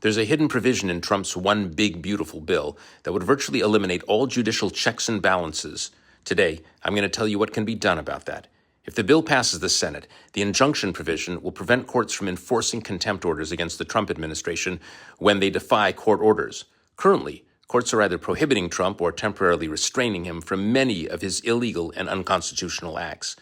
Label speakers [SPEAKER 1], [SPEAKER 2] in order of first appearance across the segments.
[SPEAKER 1] There's a hidden provision in Trump's one big beautiful bill that would virtually eliminate all judicial checks and balances. Today, I'm going to tell you what can be done about that. If the bill passes the Senate, the injunction provision will prevent courts from enforcing contempt orders against the Trump administration when they defy court orders. Currently, courts are either prohibiting Trump or temporarily restraining him from many of his illegal and unconstitutional acts.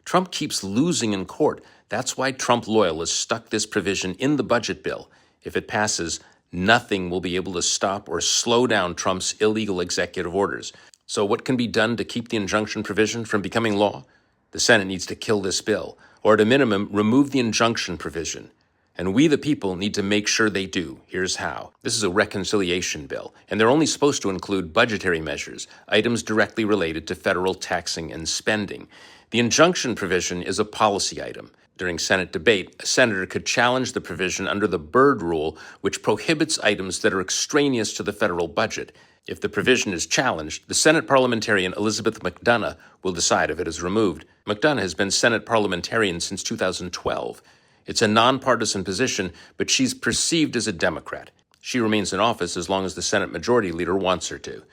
[SPEAKER 1] Trump keeps losing in court. That's why Trump loyalists stuck this provision in the budget bill. If it passes, nothing will be able to stop or slow down Trump's illegal executive orders. So what can be done to keep the injunction provision from becoming law? The Senate needs to kill this bill, or at a minimum, remove the injunction provision. And we, the people, need to make sure they do. Here's how. This is a reconciliation bill, and they're only supposed to include budgetary measures, items directly related to federal taxing and spending. The injunction provision is a policy item. During Senate debate, a senator could challenge the provision under the Byrd Rule, which prohibits items that are extraneous to the federal budget. If the provision is challenged, the Senate parliamentarian Elizabeth McDonough will decide if it is removed. McDonough has been Senate parliamentarian since 2012. It's a nonpartisan position, but she's perceived as a Democrat. She remains in office as long as the Senate Majority Leader wants her to.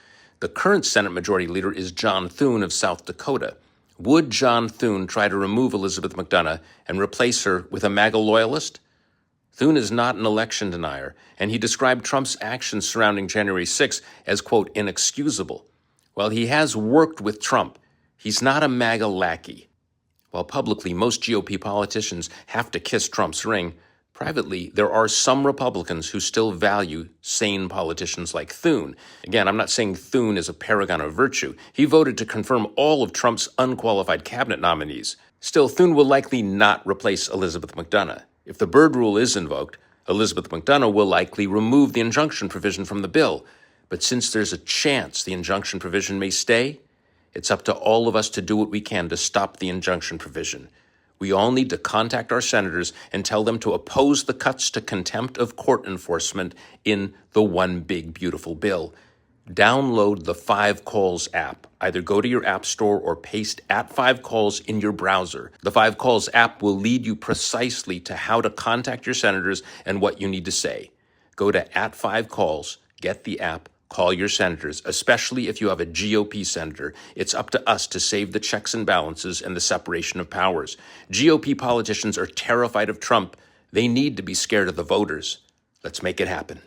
[SPEAKER 1] The current Senate Majority Leader is John Thune of South Dakota. Would John Thune try to remove Elizabeth McDonough and replace her with a MAGA loyalist? Thune is not an election denier, and he described Trump's actions surrounding January 6 as, quote, inexcusable. While he has worked with Trump, he's not a MAGA lackey. While publicly most GOP politicians have to kiss Trump's ring, privately there are some Republicans who still value sane politicians like Thune. Again, I'm not saying Thune is a paragon of virtue. He voted to confirm all of Trump's unqualified cabinet nominees. Still, Thune will likely not replace Elizabeth McDonough. If the Byrd Rule is invoked, Elizabeth McDonough will likely remove the injunction provision from the bill. But since there's a chance the injunction provision may stay, it's up to all of us to do what we can to stop the injunction provision. We all need to contact our senators and tell them to oppose the cuts to contempt of court enforcement in the One Big Beautiful Bill. Download the 5Calls app. Either go to your app store or paste @5Calls in your browser. The 5Calls app will lead you precisely to how to contact your senators and what you need to say. Go to @5Calls, get the app, call your senators, especially if you have a GOP senator. It's up to us to save the checks and balances and the separation of powers. GOP politicians are terrified of Trump. They need to be scared of the voters. Let's make it happen.